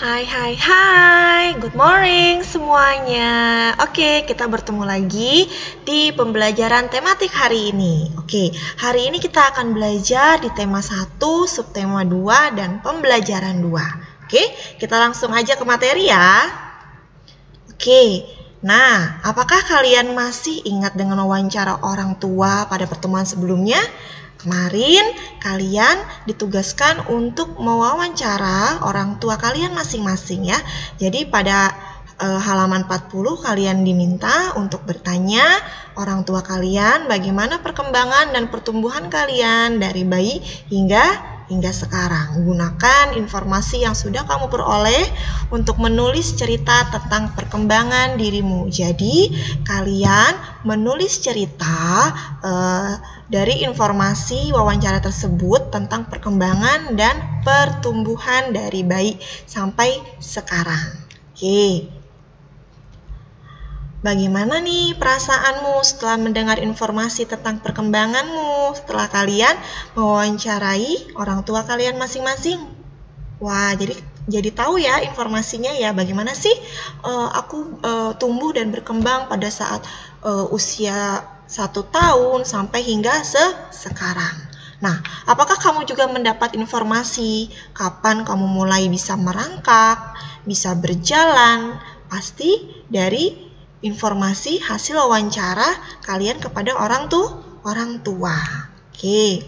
Hai hai hai, good morning semuanya. Oke, kita bertemu lagi di pembelajaran tematik hari ini. Oke, hari ini kita akan belajar di tema 1, subtema 2, dan pembelajaran 2. Oke, kita langsung aja ke materi ya. Oke, nah apakah kalian masih ingat dengan wawancara orang tua pada pertemuan sebelumnya? Kemarin kalian ditugaskan untuk mewawancara orang tua kalian masing-masing ya. Jadi pada halaman 40 kalian diminta untuk bertanya orang tua kalian bagaimana perkembangan dan pertumbuhan kalian dari bayi hingga sekarang. Gunakan informasi yang sudah kamu peroleh untuk menulis cerita tentang perkembangan dirimu. Jadi kalian menulis cerita dari informasi wawancara tersebut tentang perkembangan dan pertumbuhan dari bayi sampai sekarang. Oke. Bagaimana nih perasaanmu setelah mendengar informasi tentang perkembanganmu setelah kalian mewawancarai orang tua kalian masing-masing? Wah, jadi tahu ya informasinya ya, bagaimana sih aku tumbuh dan berkembang pada saat usia 1 tahun sampai hingga sekarang. Nah, apakah kamu juga mendapat informasi kapan kamu mulai bisa merangkak, bisa berjalan? Pasti dari informasi hasil wawancara kalian kepada orang tua. Oke.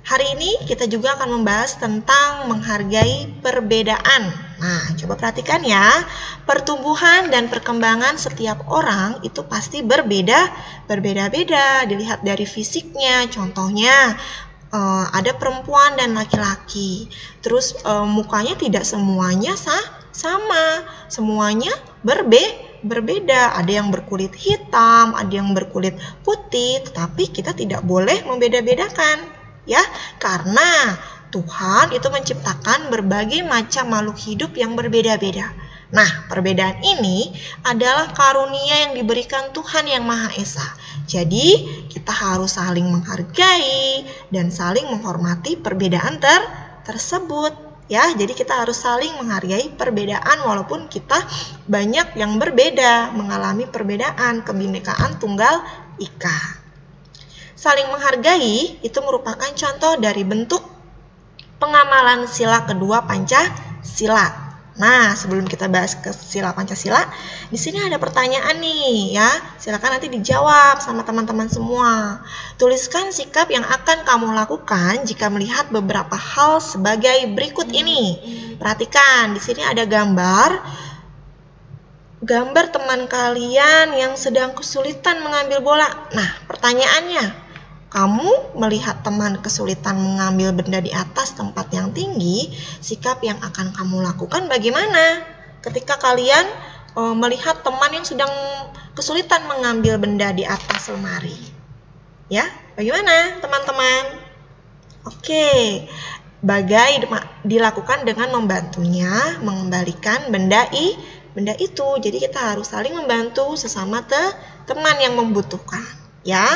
Hari ini kita juga akan membahas tentang menghargai perbedaan. Nah, coba perhatikan ya. Pertumbuhan dan perkembangan setiap orang itu pasti berbeda-beda. Dilihat dari fisiknya. Contohnya, ada perempuan dan laki-laki. Terus mukanya tidak semuanya sama. Semuanya berbeda, ada yang berkulit hitam, ada yang berkulit putih, tetapi kita tidak boleh membeda-bedakan, ya, karena Tuhan itu menciptakan berbagai macam makhluk hidup yang berbeda-beda. Nah, perbedaan ini adalah karunia yang diberikan Tuhan yang Maha Esa. Jadi, kita harus saling menghargai dan saling menghormati perbedaan tersebut. Ya, jadi kita harus saling menghargai perbedaan walaupun kita banyak yang berbeda, mengalami perbedaan, kebinekaan tunggal ika. Saling menghargai itu merupakan contoh dari bentuk pengamalan sila kedua Pancasila. Nah, sebelum kita bahas ke sila Pancasila, di sini ada pertanyaan nih ya. Silakan nanti dijawab sama teman-teman semua. Tuliskan sikap yang akan kamu lakukan jika melihat beberapa hal sebagai berikut ini. Perhatikan, di sini ada gambar teman kalian yang sedang kesulitan mengambil bola. Nah, pertanyaannya, kamu melihat teman kesulitan mengambil benda di atas tempat yang tinggi, sikap yang akan kamu lakukan bagaimana? Ketika kalian melihat teman yang sedang kesulitan mengambil benda di atas lemari. Ya, bagaimana teman-teman? Oke, dilakukan dengan membantunya mengembalikan benda itu. Jadi kita harus saling membantu sesama teman yang membutuhkan, ya.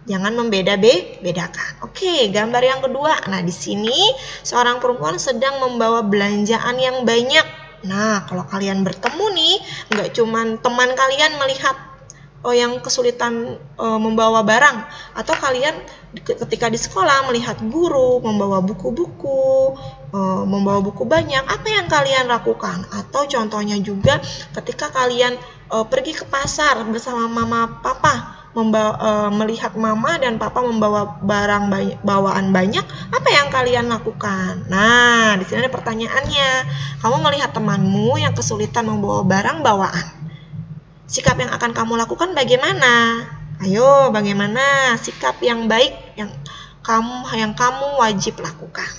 Jangan membeda-bedakan. Oke, gambar yang kedua. Nah, di sini seorang perempuan sedang membawa belanjaan yang banyak. Nah, kalau kalian bertemu nih, nggak cuman teman kalian melihat yang kesulitan membawa barang, atau kalian ketika di sekolah melihat guru membawa buku-buku, membawa buku banyak, apa yang kalian lakukan? Atau contohnya juga ketika kalian pergi ke pasar bersama mama papa, melihat mama dan papa membawa barang bawaan banyak, apa yang kalian lakukan? Nah, di sini ada pertanyaannya. Kamu melihat temanmu yang kesulitan membawa barang bawaan. Sikap yang akan kamu lakukan bagaimana? Ayo, bagaimana sikap yang baik yang kamu wajib lakukan?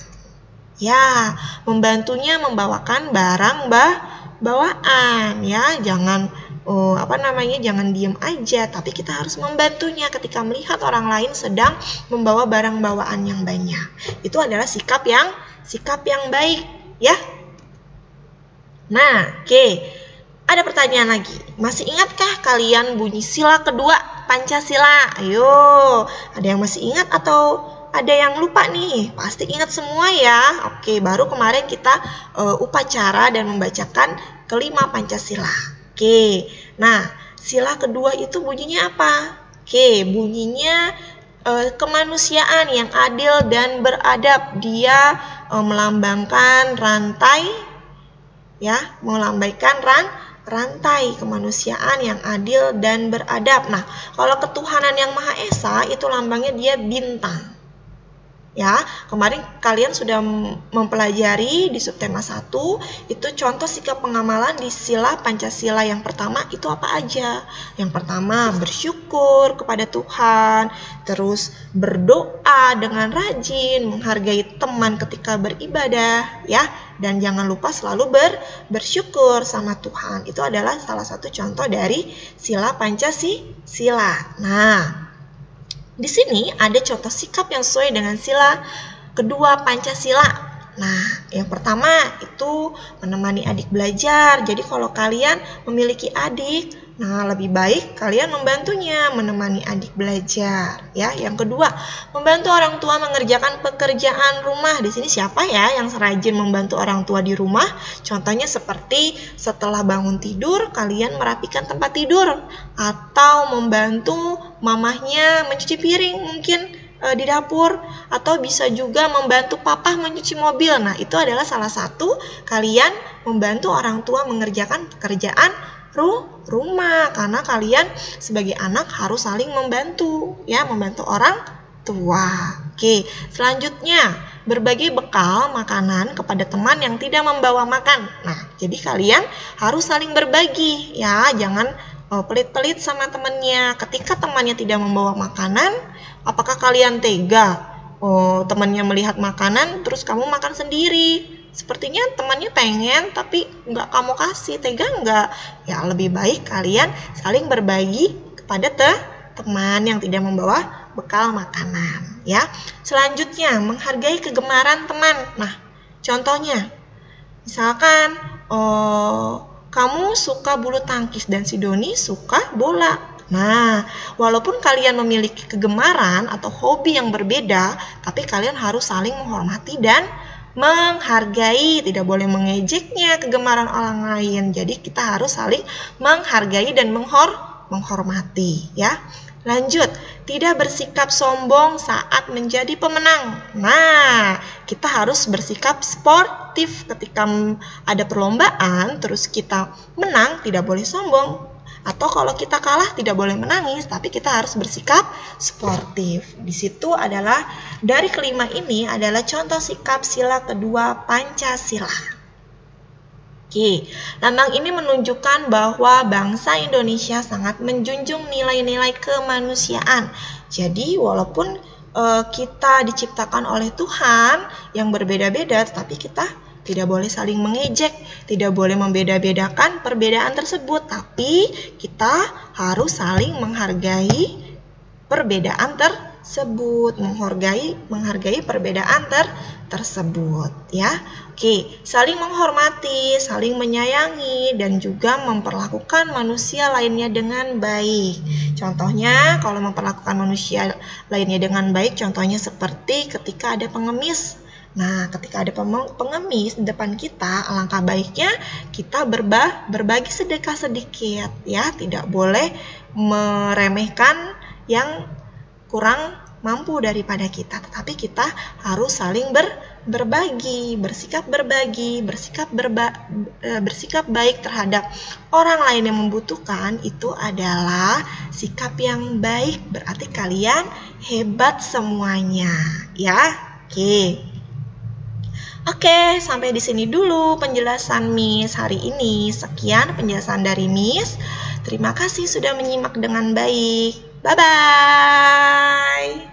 Ya, membantunya membawakan barang bawaan, ya. Jangan jangan diem aja, tapi kita harus membantunya ketika melihat orang lain sedang membawa barang bawaan yang banyak. Itu adalah sikap yang baik, ya. Nah, oke. Ada pertanyaan lagi. Masih ingatkah kalian bunyi sila kedua Pancasila? Ayo, ada yang masih ingat atau ada yang lupa nih? Pasti ingat semua ya. Oke, baru kemarin kita upacara dan membacakan kelima Pancasila. Oke, nah sila kedua itu bunyinya apa? Oke, bunyinya kemanusiaan yang adil dan beradab. Dia melambangkan rantai, ya, melambaikan rantai kemanusiaan yang adil dan beradab. Nah, kalau ketuhanan yang Maha Esa itu lambangnya dia bintang. Ya, kemarin kalian sudah mempelajari di subtema 1 itu contoh sikap pengamalan di sila Pancasila yang pertama itu apa aja? Yang pertama bersyukur kepada Tuhan, terus berdoa dengan rajin, menghargai teman ketika beribadah, ya, dan jangan lupa selalu bersyukur sama Tuhan. Itu adalah salah satu contoh dari sila Pancasila. Nah, di sini ada contoh sikap yang sesuai dengan sila kedua Pancasila. Nah, yang pertama itu menemani adik belajar. Jadi kalau kalian memiliki adik, nah lebih baik kalian membantunya menemani adik belajar. Ya, yang kedua, membantu orang tua mengerjakan pekerjaan rumah. Di sini siapa ya yang rajin membantu orang tua di rumah? Contohnya seperti setelah bangun tidur, kalian merapikan tempat tidur atau membantu mamahnya mencuci piring mungkin di dapur, atau bisa juga membantu papa mencuci mobil. Nah, itu adalah salah satu kalian membantu orang tua mengerjakan pekerjaan rumah, karena kalian sebagai anak harus saling membantu, ya, membantu orang tua. Oke, selanjutnya berbagi bekal makanan kepada teman yang tidak membawa makan. Nah, jadi kalian harus saling berbagi, ya, jangan pelit-pelit sama temannya. Ketika temannya tidak membawa makanan, apakah kalian tega? Temannya melihat makanan, terus kamu makan sendiri. Sepertinya temannya pengen, tapi nggak kamu kasih. Tega nggak? Ya, lebih baik kalian saling berbagi kepada teman yang tidak membawa bekal makanan. Ya, selanjutnya menghargai kegemaran teman. Nah, contohnya, misalkan kamu suka bulu tangkis dan si Doni suka bola. Nah, walaupun kalian memiliki kegemaran atau hobi yang berbeda, tapi kalian harus saling menghormati dan menghargai. Tidak boleh mengejeknya kegemaran orang lain. Jadi kita harus saling menghargai dan menghormati, ya. Lanjut, tidak bersikap sombong saat menjadi pemenang. Nah, kita harus bersikap sportif ketika ada perlombaan, terus kita menang, tidak boleh sombong. Atau kalau kita kalah, tidak boleh menangis, tapi kita harus bersikap sportif. Di situ adalah, dari kelima ini adalah contoh sikap sila kedua Pancasila. Oke, lambang ini menunjukkan bahwa bangsa Indonesia sangat menjunjung nilai-nilai kemanusiaan. Jadi walaupun kita diciptakan oleh Tuhan yang berbeda-beda, tetapi kita tidak boleh saling mengejek, tidak boleh membeda-bedakan perbedaan tersebut, tapi kita harus saling menghargai perbedaan tersebut, menghargai perbedaan tersebut, ya. Oke, saling menghormati, saling menyayangi, dan juga memperlakukan manusia lainnya dengan baik. Contohnya, kalau memperlakukan manusia lainnya dengan baik, contohnya seperti ketika ada pengemis. Nah, ketika ada pengemis di depan kita, alangkah baiknya kita berbagi sedekah sedikit, ya. Tidak boleh meremehkan yang kurang mampu daripada kita, tetapi kita harus saling berbagi, bersikap baik terhadap orang lain yang membutuhkan. Itu adalah sikap yang baik, berarti kalian hebat semuanya, ya. Oke, sampai di sini dulu penjelasan Miss hari ini. Sekian penjelasan dari Miss. Terima kasih sudah menyimak dengan baik. Bye-bye.